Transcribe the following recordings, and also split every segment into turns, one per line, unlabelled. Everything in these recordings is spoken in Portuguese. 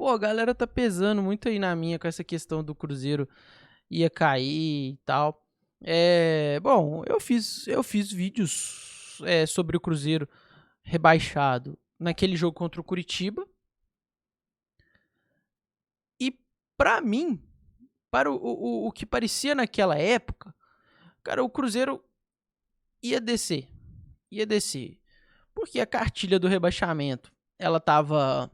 pô, a galera tá pesando muito aí na minha com essa questão do Cruzeiro ia cair e tal. Bom, eu fiz vídeos sobre o Cruzeiro rebaixado naquele jogo contra o Curitiba. E pra mim, para o que parecia naquela época, cara, o Cruzeiro ia descer. Ia descer. Porque a cartilha do rebaixamento, ela tava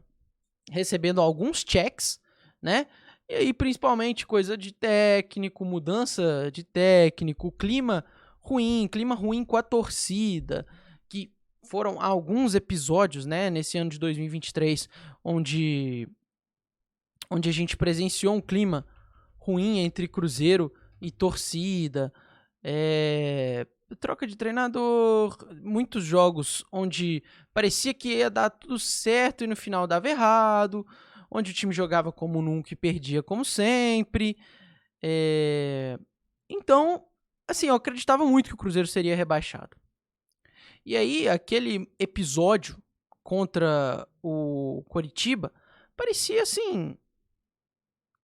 recebendo alguns checks, né? E aí, principalmente, coisa de técnico, mudança de técnico, clima ruim com a torcida, que foram alguns episódios, né, nesse ano de 2023, onde a gente presenciou um clima ruim entre Cruzeiro e torcida, troca de treinador, muitos jogos onde parecia que ia dar tudo certo e no final dava errado, onde o time jogava como nunca e perdia como sempre. Então, assim, eu acreditava muito que o Cruzeiro seria rebaixado. E aí, aquele episódio contra o Coritiba parecia assim,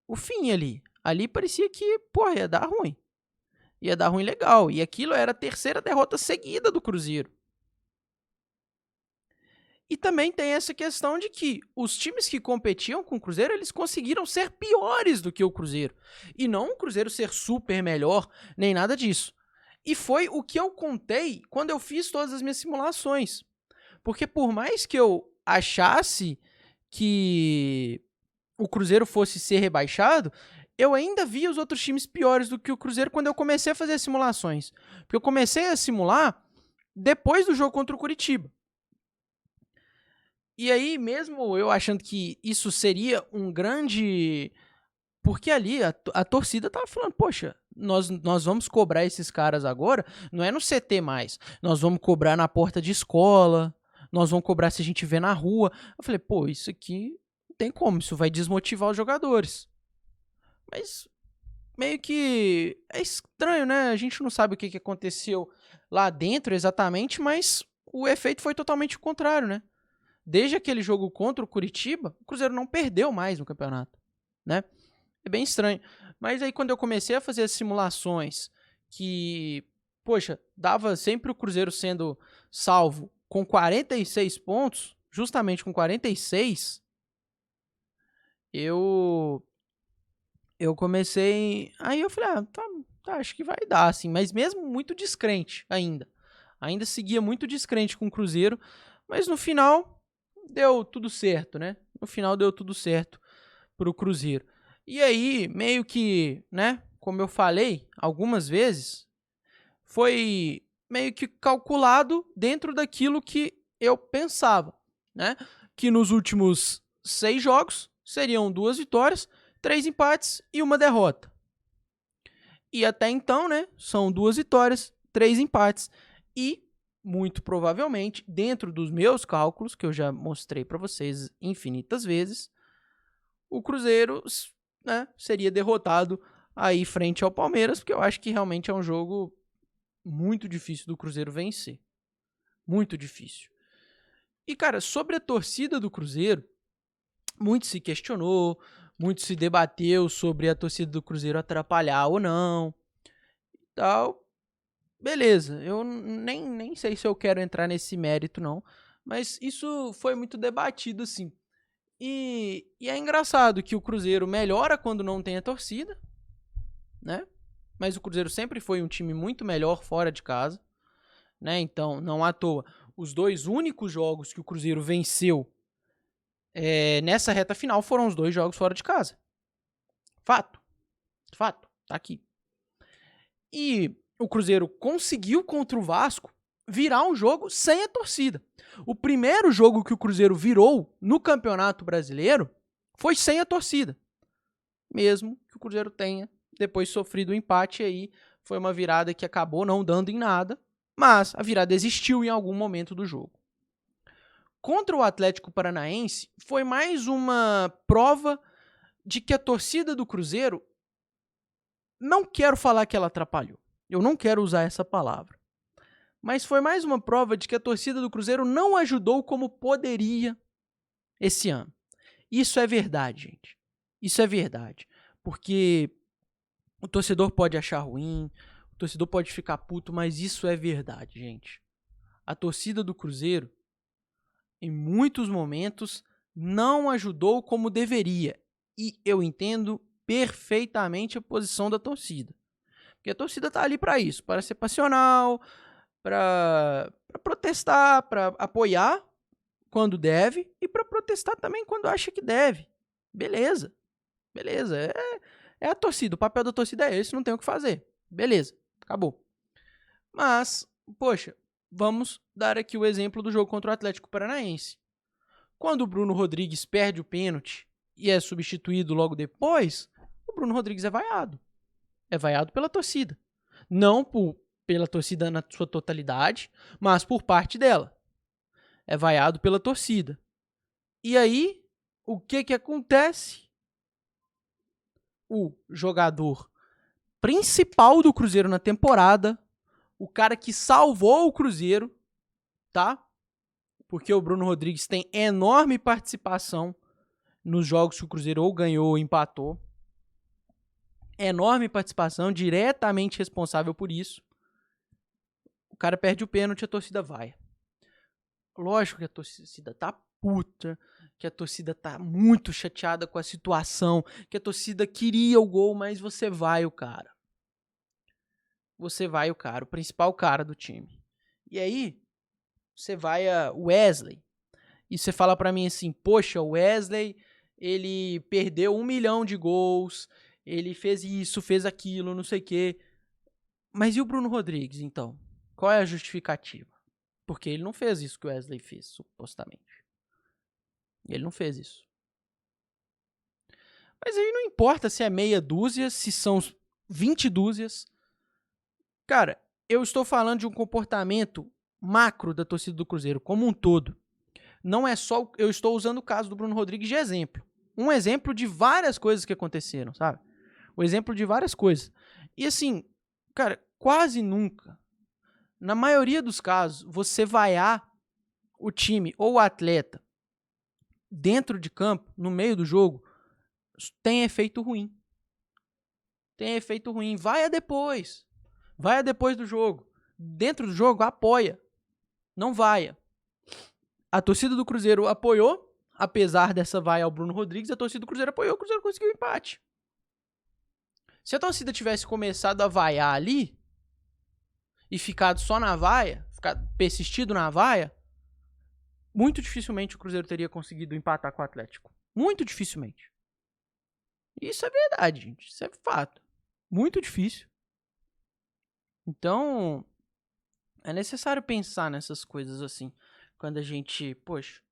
o fim ali. Ali parecia que, porra, ia dar ruim. Ia dar ruim legal. E aquilo era a terceira derrota seguida do Cruzeiro. E também tem essa questão de que os times que competiam com o Cruzeiro, eles conseguiram ser piores do que o Cruzeiro. E não o Cruzeiro ser super melhor, nem nada disso. E foi o que eu contei quando eu fiz todas as minhas simulações. Porque por mais que eu achasse que o Cruzeiro fosse ser rebaixado, eu ainda via os outros times piores do que o Cruzeiro quando eu comecei a fazer as simulações. Porque eu comecei a simular depois do jogo contra o Curitiba. E aí, mesmo eu achando que isso seria um grande. Porque ali a torcida tava falando, poxa, nós vamos cobrar esses caras agora, não é no CT mais. Nós vamos cobrar na porta de escola, nós vamos cobrar se a gente vê na rua. Eu falei, pô, isso aqui não tem como, isso vai desmotivar os jogadores. Mas meio que é estranho, né? A gente não sabe o que aconteceu lá dentro exatamente, mas o efeito foi totalmente o contrário, né? Desde aquele jogo contra o Curitiba, o Cruzeiro não perdeu mais no campeonato, né? É bem estranho. Mas aí quando eu comecei a fazer as simulações que, poxa, dava sempre o Cruzeiro sendo salvo com 46 pontos, justamente com 46, eu comecei. Aí eu falei, tá, acho que vai dar, assim, mas mesmo muito descrente ainda. Ainda seguia muito descrente com o Cruzeiro, mas no final deu tudo certo, né? No final deu tudo certo pro Cruzeiro. E aí, meio que, né, como eu falei algumas vezes, foi meio que calculado dentro daquilo que eu pensava, né? Que nos últimos 6 jogos seriam 2 vitórias, 3 empates e uma derrota. E até então, né, são 2 vitórias, 3 empates e muito provavelmente, dentro dos meus cálculos, que eu já mostrei para vocês infinitas vezes, o Cruzeiro, né, seria derrotado aí frente ao Palmeiras, porque eu acho que realmente é um jogo muito difícil do Cruzeiro vencer. Muito difícil. E, cara, sobre a torcida do Cruzeiro, muito se questionou, muito se debateu sobre a torcida do Cruzeiro atrapalhar ou não. Tal. Beleza, eu nem sei se eu quero entrar nesse mérito, não. Mas isso foi muito debatido, assim. E é engraçado que o Cruzeiro melhora quando não tem a torcida, né? Mas o Cruzeiro sempre foi um time muito melhor fora de casa, né? Então, não à toa, os 2 únicos jogos que o Cruzeiro venceu nessa reta final foram os 2 jogos fora de casa. Fato. Fato. Tá aqui. E o Cruzeiro conseguiu contra o Vasco virar um jogo sem a torcida. O primeiro jogo que o Cruzeiro virou no Campeonato Brasileiro foi sem a torcida. Mesmo que o Cruzeiro tenha depois sofrido o empate aí, foi uma virada que acabou não dando em nada, mas a virada existiu em algum momento do jogo. Contra o Atlético Paranaense, foi mais uma prova de que a torcida do Cruzeiro, não quero falar que ela atrapalhou, eu não quero usar essa palavra, mas foi mais uma prova de que a torcida do Cruzeiro não ajudou como poderia esse ano. Isso é verdade, gente. Isso é verdade. Porque o torcedor pode achar ruim, o torcedor pode ficar puto, mas isso é verdade, gente. A torcida do Cruzeiro, em muitos momentos, não ajudou como deveria. E eu entendo perfeitamente a posição da torcida. Porque a torcida tá ali para isso, para ser passional, para protestar, para apoiar quando deve e para protestar também quando acha que deve. Beleza. Beleza. É a torcida. O papel da torcida é esse, não tem o que fazer. Beleza. Acabou. Mas, poxa, vamos dar aqui o exemplo do jogo contra o Atlético Paranaense. Quando o Bruno Rodrigues perde o pênalti e é substituído logo depois, o Bruno Rodrigues é vaiado. É vaiado pela torcida. Não pela torcida na sua totalidade, mas por parte dela. É vaiado pela torcida. E aí, o que acontece? O jogador principal do Cruzeiro na temporada, o cara que salvou o Cruzeiro, tá? Porque o Bruno Rodrigues tem enorme participação nos jogos que o Cruzeiro ou ganhou ou empatou. Enorme participação, diretamente responsável por isso. O cara perde o pênalti, a torcida vai. Lógico que a torcida tá puta, que a torcida tá muito chateada com a situação, que a torcida queria o gol, mas você vai o cara. Você vai o cara, o principal cara do time. E aí, você vai a Wesley, e você fala pra mim assim, poxa, o Wesley, ele perdeu 1 milhão de gols, ele fez isso, fez aquilo, não sei o quê. Mas e o Bruno Rodrigues, então? Qual é a justificativa? Porque ele não fez isso que o Wesley fez, supostamente. Ele não fez isso. Mas aí não importa se é meia dúzia, se são 20 dúzias. Cara, eu estou falando de um comportamento macro da torcida do Cruzeiro, como um todo. Não é só... Eu estou usando o caso do Bruno Rodrigues de exemplo. Um exemplo de várias coisas que aconteceram, sabe? O exemplo de várias coisas. E assim, cara, quase nunca, na maioria dos casos, você vaiar o time ou o atleta dentro de campo, no meio do jogo, tem efeito ruim. Tem efeito ruim. Vaia depois. Vaia depois do jogo. Dentro do jogo, apoia. Não vaia. A torcida do Cruzeiro apoiou, apesar dessa vaia ao Bruno Rodrigues, a torcida do Cruzeiro apoiou, o Cruzeiro conseguiu o empate. Se a torcida tivesse começado a vaiar ali e ficado só na vaia, ficado persistido na vaia, muito dificilmente o Cruzeiro teria conseguido empatar com o Atlético. Muito dificilmente. Isso é verdade, gente. Isso é fato. Muito difícil. Então, é necessário pensar nessas coisas assim. Quando a gente, poxa,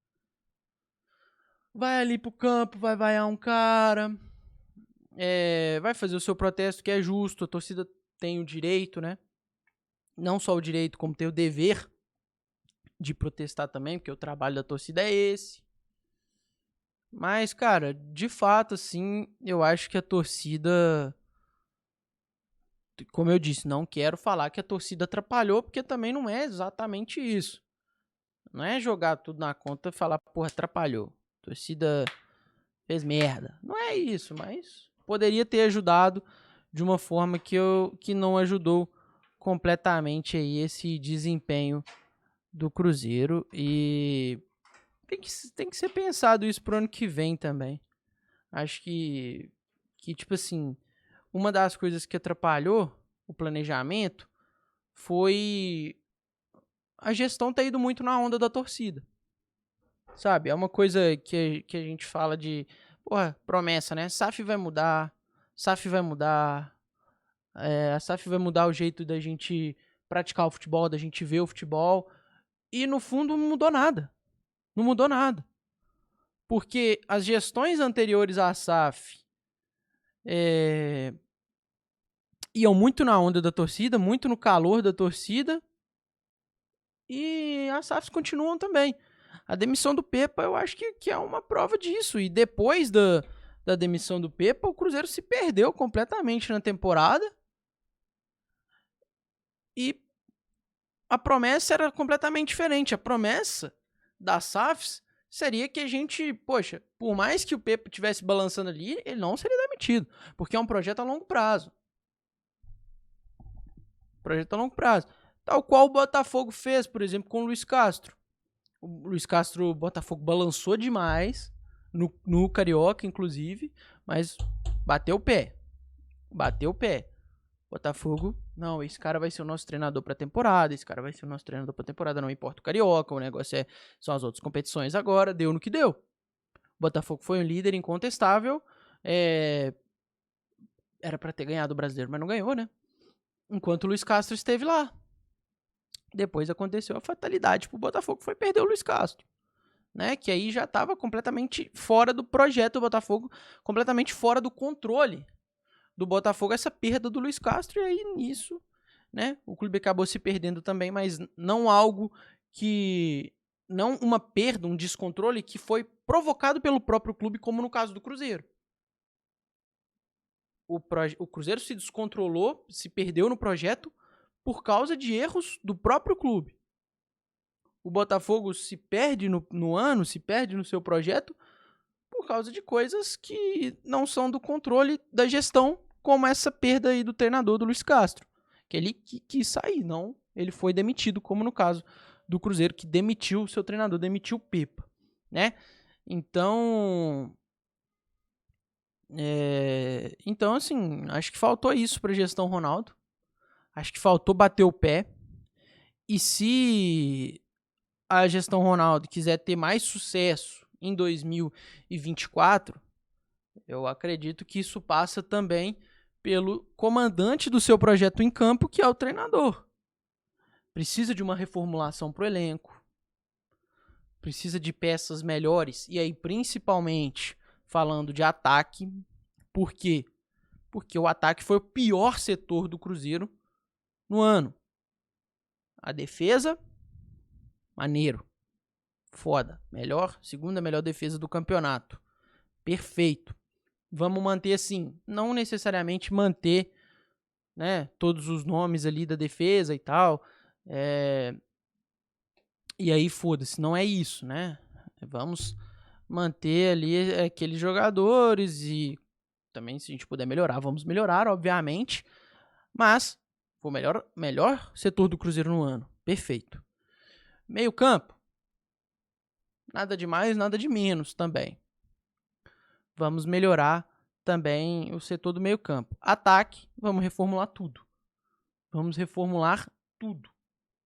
vai ali pro campo, vai vaiar um cara, vai fazer o seu protesto, que é justo, a torcida tem o direito, né? Não só o direito, como tem o dever de protestar também, porque o trabalho da torcida é esse. Mas, cara, de fato, assim, eu acho que a torcida... Como eu disse, não quero falar que a torcida atrapalhou, porque também não é exatamente isso. Não é jogar tudo na conta e falar, porra, atrapalhou. A torcida fez merda. Não é isso, mas poderia ter ajudado de uma forma que não ajudou completamente aí esse desempenho do Cruzeiro. E tem que ser pensado isso pro ano que vem também. Acho que tipo assim, uma das coisas que atrapalhou o planejamento foi a gestão ter ido muito na onda da torcida. Sabe? É uma coisa que a gente fala de, porra, promessa, né? SAF vai mudar, SAF vai mudar, a SAF vai mudar o jeito da gente praticar o futebol, da gente ver o futebol. E no fundo não mudou nada. Não mudou nada. Porque as gestões anteriores à SAF iam muito na onda da torcida, muito no calor da torcida. E as SAFs continuam também. A demissão do Pepa, eu acho que é uma prova disso. E depois da demissão do Pepa, o Cruzeiro se perdeu completamente na temporada. E a promessa era completamente diferente. A promessa das SAFs seria que a gente, poxa, por mais que o Pepa estivesse balançando ali, ele não seria demitido, porque é um projeto a longo prazo. Projeto a longo prazo. Tal qual o Botafogo fez, por exemplo, com o Luiz Castro. O Luiz Castro, o Botafogo balançou demais, no Carioca, inclusive, mas bateu o pé. Bateu o pé. Botafogo, não, esse cara vai ser o nosso treinador pra temporada, esse cara vai ser o nosso treinador pra temporada, não importa o Carioca, o negócio são as outras competições agora, deu no que deu. O Botafogo foi um líder incontestável, era pra ter ganhado o Brasileiro, mas não ganhou, né? Enquanto o Luiz Castro esteve lá. Depois aconteceu a fatalidade pro Botafogo, foi perder o Luiz Castro. Né, que aí já estava completamente fora do projeto do Botafogo, completamente fora do controle do Botafogo, essa perda do Luiz Castro, e aí nisso, né, o clube acabou se perdendo também, mas não algo que, não uma perda, um descontrole que foi provocado pelo próprio clube, como no caso do Cruzeiro. O Cruzeiro se descontrolou, se perdeu no projeto por causa de erros do próprio clube. O Botafogo se perde no ano, se perde no seu projeto por causa de coisas que não são do controle da gestão, como essa perda aí do treinador do Luiz Castro, que ele quis sair, não, ele foi demitido, como no caso do Cruzeiro, que demitiu o seu treinador, demitiu o Pepa, né? Então, então assim, acho que faltou isso para a gestão Ronaldo, acho que faltou bater o pé, e se a gestão Ronaldo quiser ter mais sucesso em 2024, eu acredito que isso passa também pelo comandante do seu projeto em campo, que é o treinador. Precisa de uma reformulação para o elenco, precisa de peças melhores, e aí principalmente falando de ataque. Por quê? Porque o ataque foi o pior setor do Cruzeiro no ano. A defesa, maneiro, foda, segunda melhor defesa do campeonato, perfeito. Vamos manter assim, não necessariamente manter, né, todos os nomes ali da defesa e tal, e aí foda-se, não é isso, né, vamos manter ali aqueles jogadores e também se a gente puder melhorar, vamos melhorar, obviamente, mas foi o melhor setor do Cruzeiro no ano, perfeito. Meio campo, nada de mais, nada de menos também. Vamos melhorar também o setor do meio campo. Ataque, vamos reformular tudo. Vamos reformular tudo.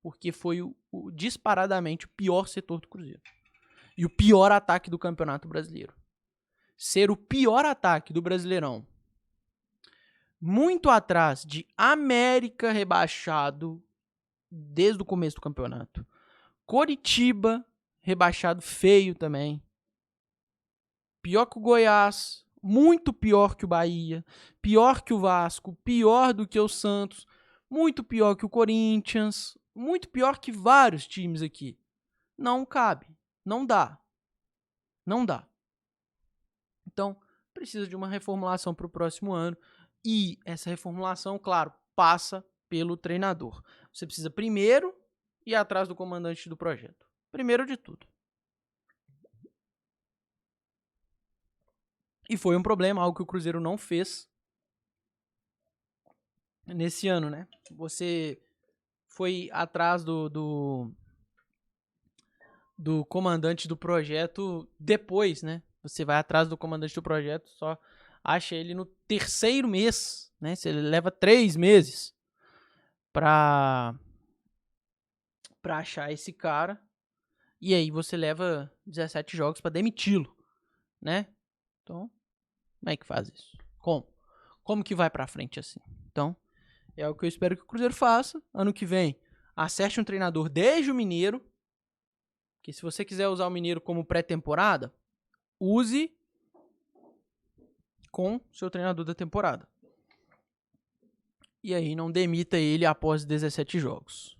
Porque foi disparadamente o pior setor do Cruzeiro. E o pior ataque do Campeonato Brasileiro. Ser o pior ataque do Brasileirão. Muito atrás de América rebaixado desde o começo do campeonato. Coritiba rebaixado feio também. Pior que o Goiás, muito pior que o Bahia, pior que o Vasco, pior do que o Santos, muito pior que o Corinthians, muito pior que vários times aqui. Não cabe, não dá. Não dá. Então, precisa de uma reformulação para o próximo ano. E essa reformulação, claro, passa pelo treinador. Você precisa primeiro ir atrás do comandante do projeto. Primeiro de tudo. E foi um problema, algo que o Cruzeiro não fez nesse ano, né? Você foi atrás do comandante do projeto depois, né? Você vai atrás do comandante do projeto, só acha ele no terceiro mês, né? Você leva 3 meses pra achar esse cara. E aí você leva 17 jogos pra demiti-lo, né? Então, como é que faz isso? Como que vai pra frente assim? Então, é o que eu espero que o Cruzeiro faça. Ano que vem, acerte um treinador desde o Mineiro. Que se você quiser usar o Mineiro como pré-temporada, use com seu treinador da temporada. E aí não demita ele após 17 jogos.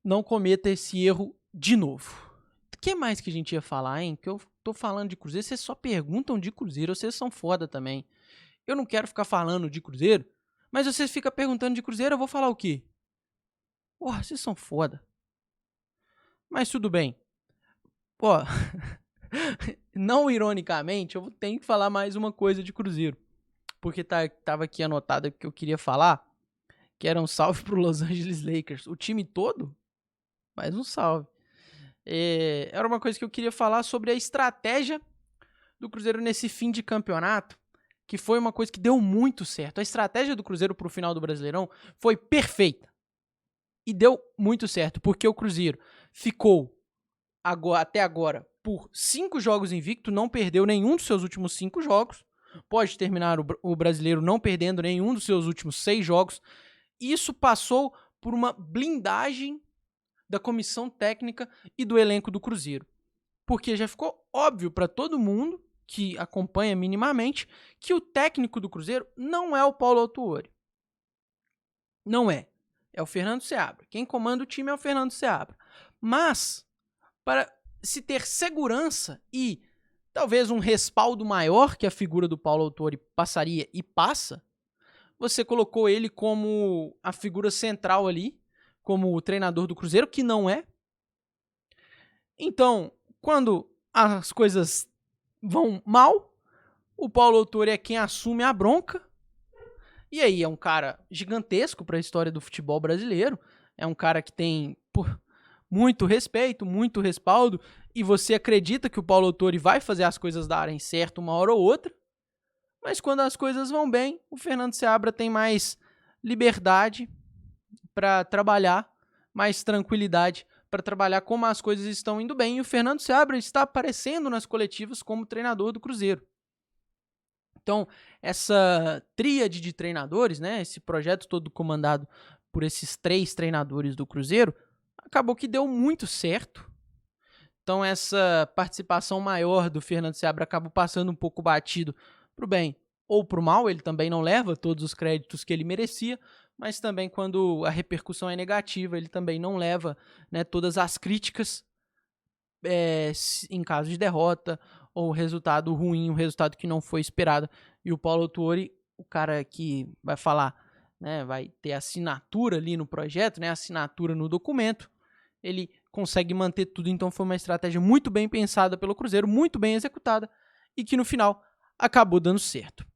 Não cometa esse erro de novo. O que mais que a gente ia falar, hein? Que eu tô falando de Cruzeiro, vocês só perguntam de Cruzeiro, vocês são foda também. Eu não quero ficar falando de Cruzeiro, mas vocês ficam perguntando de Cruzeiro, eu vou falar o quê? Porra, vocês são foda. Mas tudo bem. Ó, não ironicamente, eu tenho que falar mais uma coisa de Cruzeiro. Porque tava aqui anotado que eu queria falar, que era um salve pro Los Angeles Lakers. O time todo, mais um salve. Era uma coisa que eu queria falar sobre a estratégia do Cruzeiro nesse fim de campeonato, que foi uma coisa que deu muito certo. A estratégia do Cruzeiro pro final do Brasileirão foi perfeita. E deu muito certo, porque o Cruzeiro ficou até agora por 5 jogos invicto, não perdeu nenhum dos seus últimos 5 jogos. Pode terminar o Brasileiro não perdendo nenhum dos seus últimos 6 jogos. Isso passou por uma blindagem da comissão técnica e do elenco do Cruzeiro. Porque já ficou óbvio para todo mundo que acompanha minimamente que o técnico do Cruzeiro não é o Paulo Autuori. Não é. É o Fernando Seabra. Quem comanda o time é o Fernando Seabra. Mas, para se ter segurança e talvez um respaldo maior que a figura do Paulo Autuori passaria e passa, você colocou ele como a figura central ali, como o treinador do Cruzeiro, que não é. Então, quando as coisas vão mal, o Paulo Autuori é quem assume a bronca. E aí é um cara gigantesco para a história do futebol brasileiro. É um cara que tem muito respeito, muito respaldo. E você acredita que o Paulo Autuori vai fazer as coisas darem certo uma hora ou outra. Mas quando as coisas vão bem, o Fernando Seabra tem mais liberdade para trabalhar, mais tranquilidade para trabalhar como as coisas estão indo bem. E o Fernando Seabra está aparecendo nas coletivas como treinador do Cruzeiro. Então, essa tríade de treinadores, né, esse projeto todo comandado por esses 3 treinadores do Cruzeiro, acabou que deu muito certo. Então, essa participação maior do Fernando Seabra acabou passando um pouco batido pro bem ou pro mal. Ele também não leva todos os créditos que ele merecia, mas também quando a repercussão é negativa, ele também não leva, né, todas as críticas em caso de derrota ou resultado ruim, um resultado que não foi esperado. E o Paulo Autuori, o cara que vai falar, né, vai ter assinatura ali no projeto, né, assinatura no documento, ele consegue manter tudo. Então foi uma estratégia muito bem pensada pelo Cruzeiro, muito bem executada e que no final acabou dando certo.